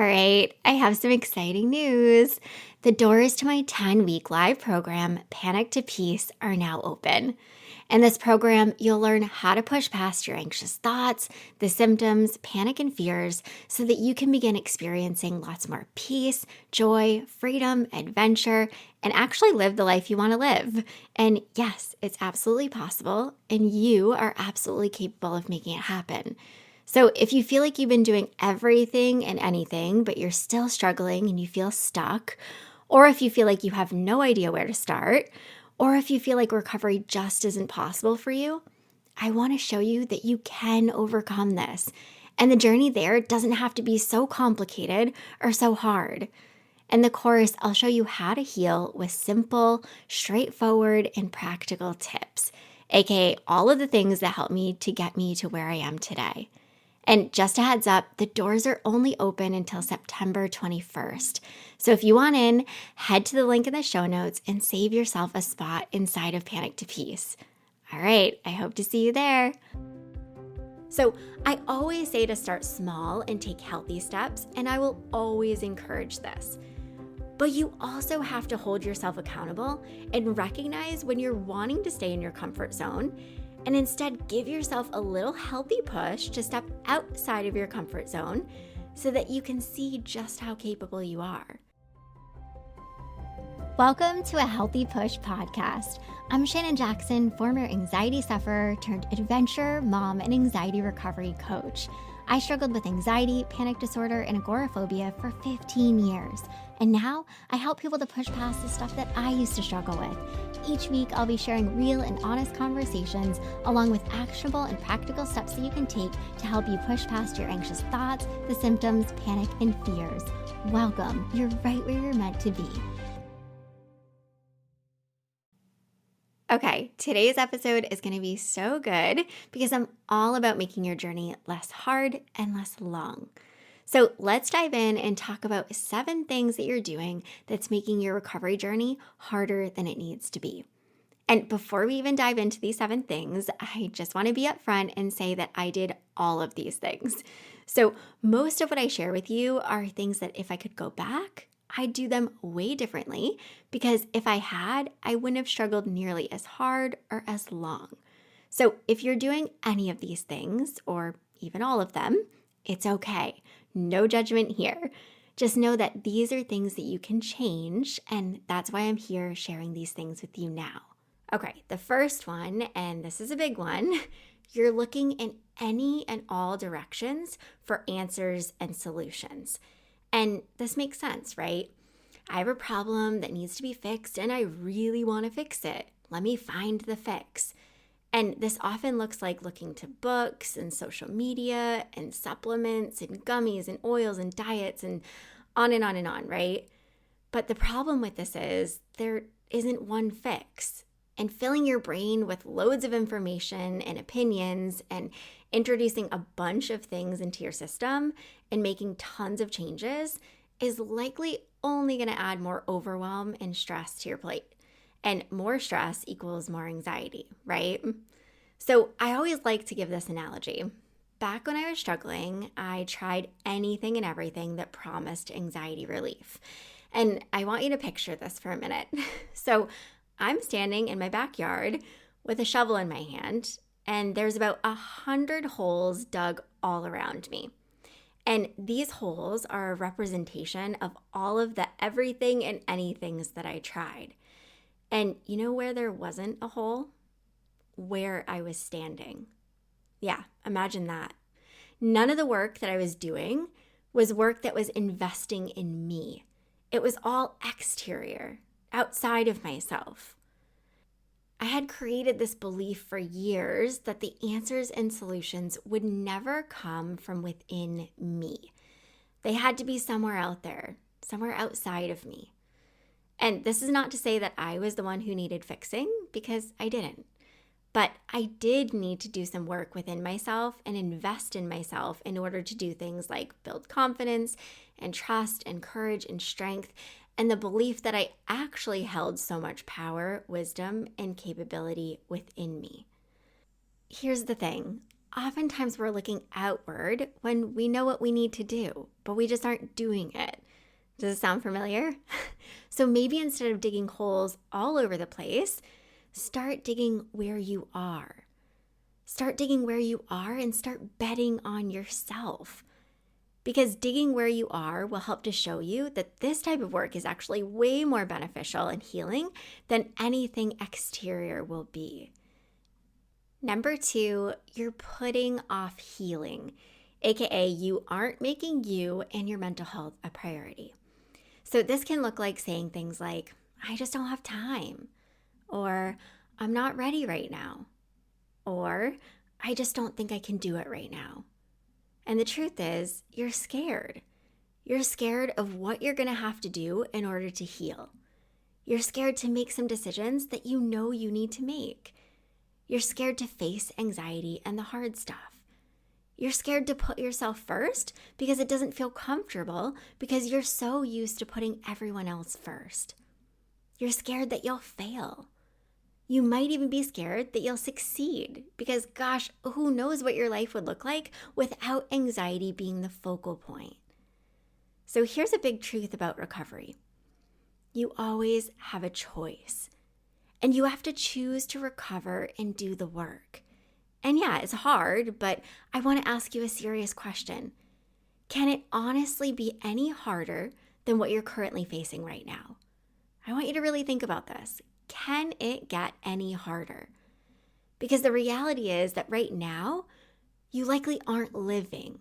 right, I have some exciting news. The doors to my 10-week live program, Panic to Peace, are now open. In this program, you'll learn how to push past your anxious thoughts, the symptoms, panic, and fears so that you can begin experiencing lots more peace, joy, freedom, adventure, and actually live the life you want to live. And yes, it's absolutely possible, and you are absolutely capable of making it happen. So if you feel like you've been doing everything and anything, but you're still struggling and you feel stuck, or if you feel like you have no idea where to start, or if you feel like recovery just isn't possible for you, I want to show you that you can overcome this. And the journey there doesn't have to be so complicated or so hard. In the course, I'll show you how to heal with simple, straightforward, and practical tips, aka all of the things that help me to get me to where I am today. And just a heads up, the doors are only open until September 21st. So if you want in, head to the link in the show notes and save yourself a spot inside of Panic to Peace. All right, I hope to see you there. So I always say to start small and take healthy steps, and I will always encourage this. But you also have to hold yourself accountable and recognize when you're wanting to stay in your comfort zone and instead give yourself a little healthy push to step outside of your comfort zone so that you can see just how capable you are. Welcome to a Healthy Push podcast. I'm Shannon Jackson, former anxiety sufferer turned adventure mom and anxiety recovery coach. I struggled with anxiety, panic disorder, and agoraphobia for 15 years. And now I help people to push past the stuff that I used to struggle with. Each week, I'll be sharing real and honest conversations along with actionable and practical steps that you can take to help you push past your anxious thoughts, the symptoms, panic, and fears. Welcome. You're right where you're meant to be. Okay, today's episode is going to be so good because I'm all about making your journey less hard and less long. So let's dive in and talk about 7 things that you're doing that's making your recovery journey harder than it needs to be. And before we even dive into these 7 things, I just want to be upfront and say that I did all of these things. So most of what I share with you are things that if I could go back, I'd do them way differently because if I had, I wouldn't have struggled nearly as hard or as long. So if you're doing any of these things, or even all of them, it's okay. No judgment here. Just know that these are things that you can change, and that's why I'm here sharing these things with you now. Okay, the first one, and this is a big one, you're looking in any and all directions for answers and solutions. And this makes sense, right? I have a problem that needs to be fixed and I really want to fix it. Let me find the fix. And this often looks like looking to books and social media and supplements and gummies and oils and diets and on and on and on, right? But the problem with this is there isn't one fix. And filling your brain with loads of information and opinions and introducing a bunch of things into your system and making tons of changes is likely only going to add more overwhelm and stress to your plate. And more stress equals more anxiety, right? So I always like to give this analogy. Back when I was struggling, I tried anything and everything that promised anxiety relief. And I want you to picture this for a minute. So I'm standing in my backyard with a shovel in my hand, and there's about 100 holes dug all around me. And these holes are a representation of all of the everything and anythings that I tried. And you know where there wasn't a hole? Where I was standing. Yeah, imagine that. None of the work that I was doing was work that was investing in me. It was all exterior, outside of myself. I had created this belief for years that the answers and solutions would never come from within me. They had to be somewhere out there, somewhere outside of me. And this is not to say that I was the one who needed fixing, because I didn't. But I did need to do some work within myself and invest in myself in order to do things like build confidence and trust and courage and strength and the belief that I actually held so much power, wisdom, and capability within me. Here's the thing. oftentimes we're looking outward when we know what we need to do, but we just aren't doing it. Does it sound familiar? So maybe instead of digging holes all over the place, start digging where you are. Start digging where you are and start betting on yourself. Because digging where you are will help to show you that this type of work is actually way more beneficial and healing than anything exterior will be. Number 2, you're putting off healing, aka you aren't making you and your mental health a priority. So this can look like saying things like, I just don't have time, or I'm not ready right now, or I just don't think I can do it right now. And the truth is, you're scared. You're scared of what you're going to have to do in order to heal. You're scared to make some decisions that you know you need to make. You're scared to face anxiety and the hard stuff. You're scared to put yourself first because it doesn't feel comfortable because you're so used to putting everyone else first. You're scared that you'll fail. You might even be scared that you'll succeed because, gosh, who knows what your life would look like without anxiety being the focal point. So here's a big truth about recovery. You always have a choice, and you have to choose to recover and do the work. And yeah, it's hard, but I want to ask you a serious question. Can it honestly be any harder than what you're currently facing right now? I want you to really think about this. Can it get any harder? Because the reality is that right now, you likely aren't living.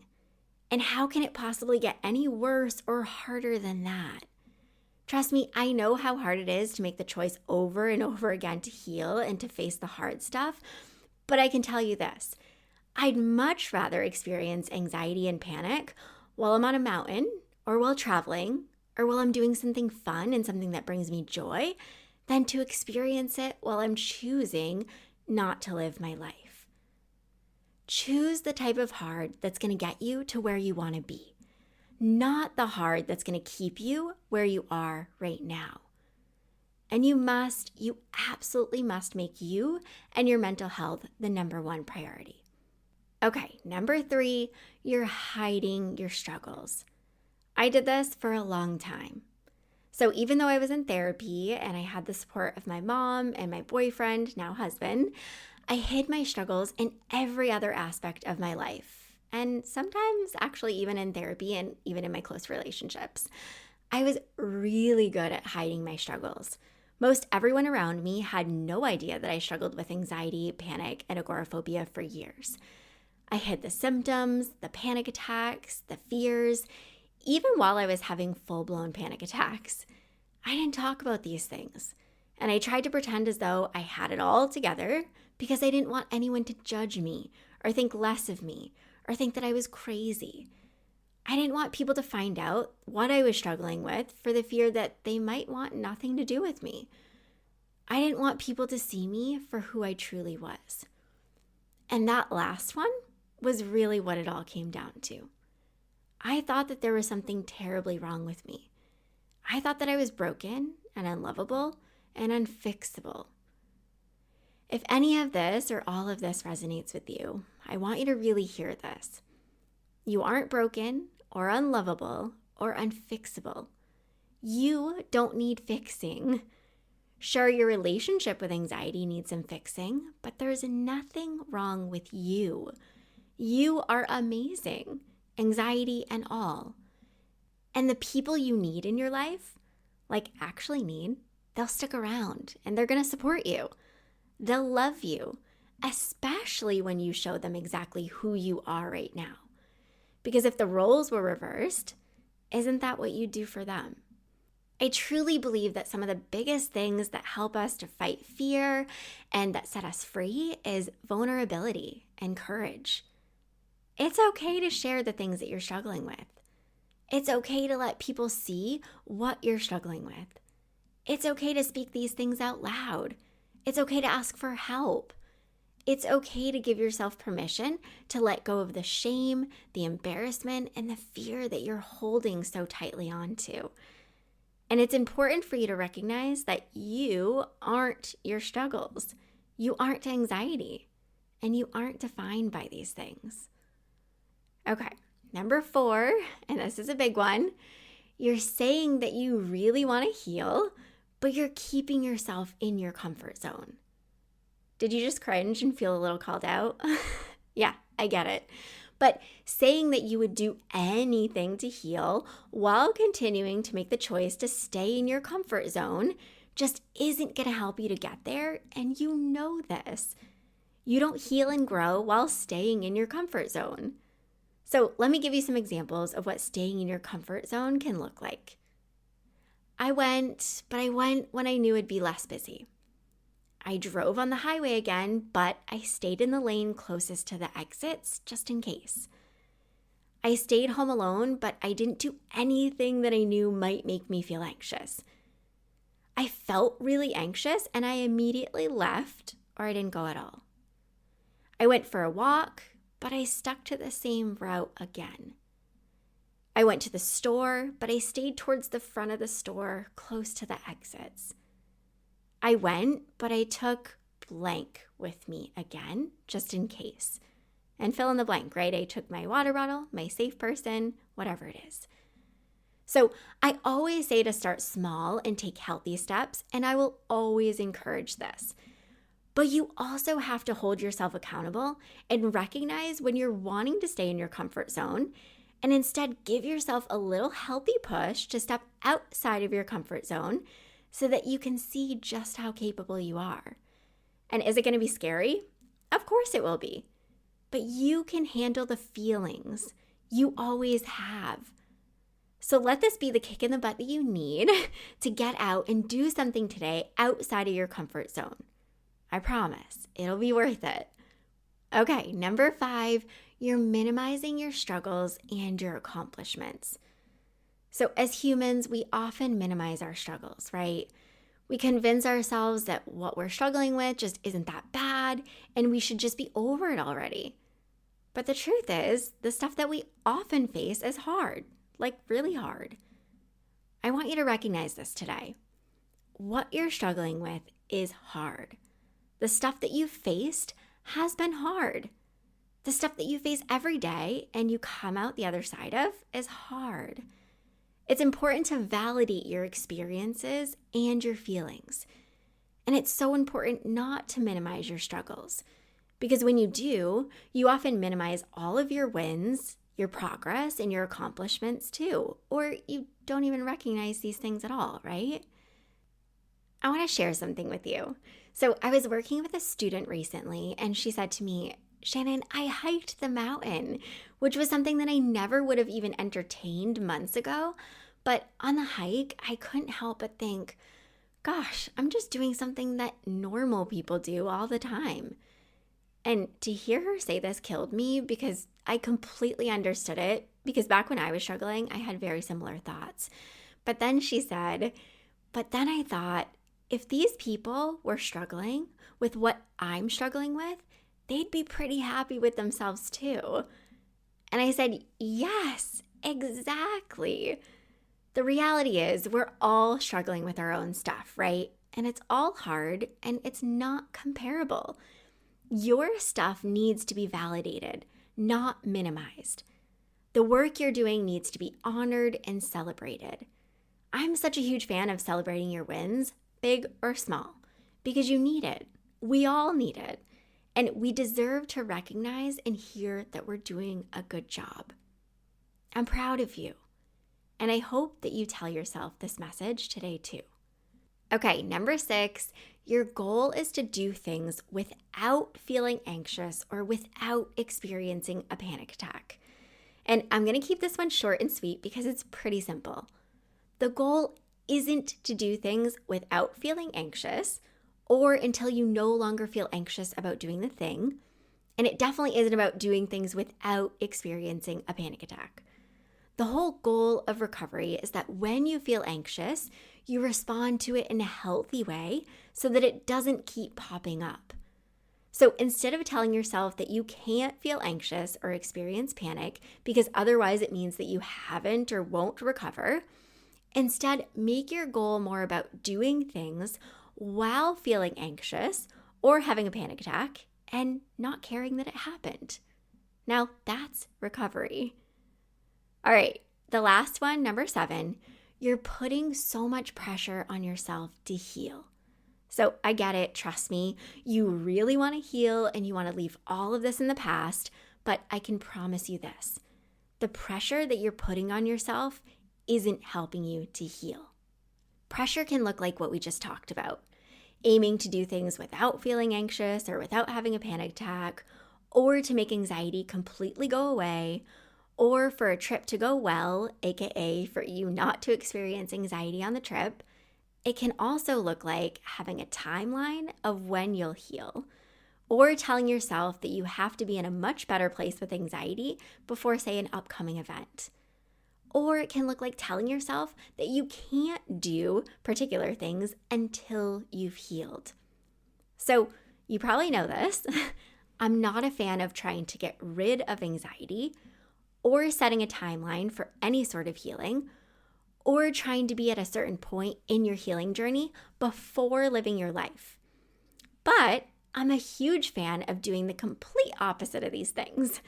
And how can it possibly get any worse or harder than that? Trust me, I know how hard it is to make the choice over and over again to heal and to face the hard stuff. But I can tell you this, I'd much rather experience anxiety and panic while I'm on a mountain or while traveling or while I'm doing something fun and something that brings me joy than to experience it while I'm choosing not to live my life. Choose the type of hard that's going to get you to where you want to be, not the hard that's going to keep you where you are right now. And you absolutely must make you and your mental health the number one priority. Okay, number 3, you're hiding your struggles. I did this for a long time. So even though I was in therapy and I had the support of my mom and my boyfriend, now husband, I hid my struggles in every other aspect of my life. And sometimes actually even in therapy and even in my close relationships. I was really good at hiding my struggles. Most everyone around me had no idea that I struggled with anxiety, panic, and agoraphobia for years. I hid the symptoms, the panic attacks, the fears, even while I was having full-blown panic attacks. I didn't talk about these things, and I tried to pretend as though I had it all together because I didn't want anyone to judge me or think less of me or think that I was crazy. I didn't want people to find out what I was struggling with for the fear that they might want nothing to do with me. I didn't want people to see me for who I truly was. And that last one was really what it all came down to. I thought that there was something terribly wrong with me. I thought that I was broken and unlovable and unfixable. If any of this or all of this resonates with you, I want you to really hear this. You aren't broken or unlovable or unfixable. You don't need fixing. Sure, your relationship with anxiety needs some fixing, but there's nothing wrong with you. You are amazing, anxiety and all. And the people you need in your life, actually need, they'll stick around and they're going to support you. They'll love you, especially when you show them exactly who you are right now. Because if the roles were reversed, isn't that what you do for them? I truly believe that some of the biggest things that help us to fight fear and that set us free is vulnerability and courage. It's okay to share the things that you're struggling with. It's okay to let people see what you're struggling with. It's okay to speak these things out loud. It's okay to ask for help. It's okay to give yourself permission to let go of the shame, the embarrassment, and the fear that you're holding so tightly onto. And it's important for you to recognize that you aren't your struggles. You aren't anxiety. and you aren't defined by these things. Okay, number 4, and this is a big one. You're saying that you really want to heal, but you're keeping yourself in your comfort zone. Did you just cringe and feel a little called out? Yeah, I get it. But saying that you would do anything to heal while continuing to make the choice to stay in your comfort zone just isn't going to help you to get there, and you know this. You don't heal and grow while staying in your comfort zone. So let me give you some examples of what staying in your comfort zone can look like. I went when I knew it'd be less busy. I drove on the highway again, but I stayed in the lane closest to the exits just in case. I stayed home alone, but I didn't do anything that I knew might make me feel anxious. I felt really anxious and I immediately left, or I didn't go at all. I went for a walk, but I stuck to the same route again. I went to the store, but I stayed towards the front of the store, close to the exits. I went, but I took blank with me again, just in case. And fill in the blank, right? I took my water bottle, my safe person, whatever it is. So I always say to start small and take healthy steps, and I will always encourage this. But you also have to hold yourself accountable and recognize when you're wanting to stay in your comfort zone and instead give yourself a little healthy push to step outside of your comfort zone so that you can see just how capable you are. And is it going to be scary? Of course it will be. But you can handle the feelings. You always have. So let this be the kick in the butt that you need to get out and do something today outside of your comfort zone. I promise, it'll be worth it. Okay, number 5, you're minimizing your struggles and your accomplishments. So as humans, we often minimize our struggles, right? We convince ourselves that what we're struggling with just isn't that bad and we should just be over it already. But the truth is, the stuff that we often face is hard, like really hard. I want you to recognize this today. What you're struggling with is hard. The stuff that you've faced has been hard. The stuff that you face every day and you come out the other side of is hard. It's important to validate your experiences and your feelings. And it's so important not to minimize your struggles. Because when you do, you often minimize all of your wins, your progress, and your accomplishments too. Or you don't even recognize these things at all, right? I want to share something with you. So I was working with a student recently, and she said to me, Shannon, I hiked the mountain, which was something that I never would have even entertained months ago. But on the hike, I couldn't help but think, gosh, I'm just doing something that normal people do all the time. And to hear her say this killed me because I completely understood it, because back when I was struggling, I had very similar thoughts. But then she said, but then I thought, if these people were struggling with what I'm struggling with, they'd be pretty happy with themselves too. And I said, yes, exactly. The reality is we're all struggling with our own stuff, right? And it's all hard and it's not comparable. Your stuff needs to be validated, not minimized. The work you're doing needs to be honored and celebrated. I'm such a huge fan of celebrating your wins, big or small, because you need it. We all need it. And we deserve to recognize and hear that we're doing a good job. I'm proud of you. And I hope that you tell yourself this message today too. Okay, number 6, your goal is to do things without feeling anxious or without experiencing a panic attack. And I'm going to keep this one short and sweet because it's pretty simple. The goal isn't to do things without feeling anxious or until you no longer feel anxious about doing the thing. And it definitely isn't about doing things without experiencing a panic attack. The whole goal of recovery is that when you feel anxious, you respond to it in a healthy way so that it doesn't keep popping up. So instead of telling yourself that you can't feel anxious or experience panic because otherwise it means that you haven't or won't recover, instead make your goal more about doing things while feeling anxious or having a panic attack, and not caring that it happened. Now, that's recovery. All right, the last one, number 7, you're putting so much pressure on yourself to heal. So I get it, trust me, you really want to heal and you want to leave all of this in the past, but I can promise you this. The pressure that you're putting on yourself isn't helping you to heal. Pressure can look like what we just talked about. Aiming to do things without feeling anxious or without having a panic attack, or to make anxiety completely go away, or for a trip to go well, aka for you not to experience anxiety on the trip. It can also look like having a timeline of when you'll heal, or telling yourself that you have to be in a much better place with anxiety before, say, an upcoming event. Or it can look like telling yourself that you can't do particular things until you've healed. So you probably know this. I'm not a fan of trying to get rid of anxiety or setting a timeline for any sort of healing or trying to be at a certain point in your healing journey before living your life. But I'm a huge fan of doing the complete opposite of these things.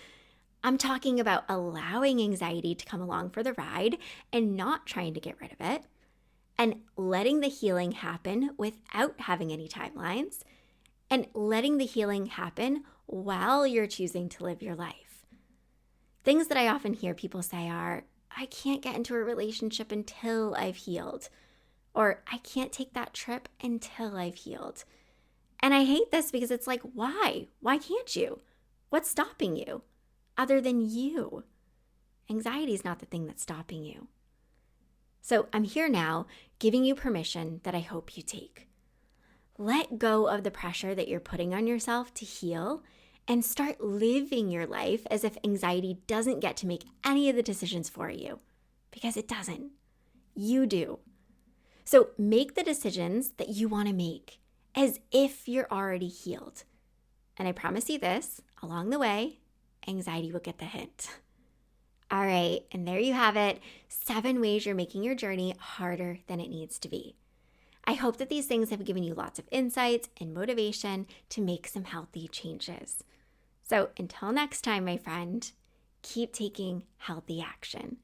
I'm talking about allowing anxiety to come along for the ride and not trying to get rid of it, and letting the healing happen without having any timelines, and letting the healing happen while you're choosing to live your life. Things that I often hear people say are, I can't get into a relationship until I've healed, or I can't take that trip until I've healed. And I hate this because it's like, why? Why can't you? What's stopping you? Other than you. Anxiety is not the thing that's stopping you. So I'm here now giving you permission that I hope you take. Let go of the pressure that you're putting on yourself to heal and start living your life as if anxiety doesn't get to make any of the decisions for you, because it doesn't. You do. So make the decisions that you want to make as if you're already healed. And I promise you this, along the way, anxiety will get the hint. All right, and there you have it, 7 ways you're making your journey harder than it needs to be. I hope that these things have given you lots of insights and motivation to make some healthy changes. So until next time, my friend, keep taking healthy action.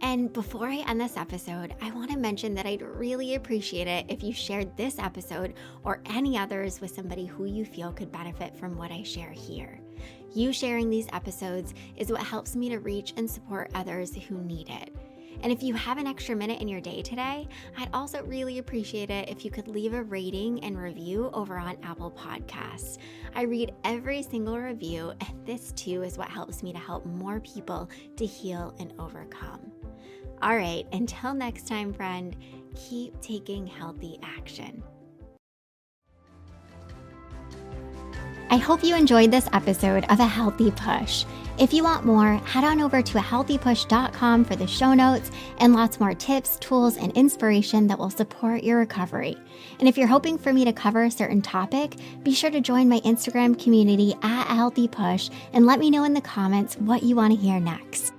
And before I end this episode, I want to mention that I'd really appreciate it if you shared this episode or any others with somebody who you feel could benefit from what I share here. You sharing these episodes is what helps me to reach and support others who need it. And if you have an extra minute in your day today, I'd also really appreciate it if you could leave a rating and review over on Apple Podcasts. I read every single review, and this too is what helps me to help more people to heal and overcome. All right, until next time, friend, keep taking healthy action. I hope you enjoyed this episode of A Healthy Push. If you want more, head on over to ahealthypush.com for the show notes and lots more tips, tools, and inspiration that will support your recovery. And if you're hoping for me to cover a certain topic, be sure to join my Instagram community at A Healthy Push and let me know in the comments what you want to hear next.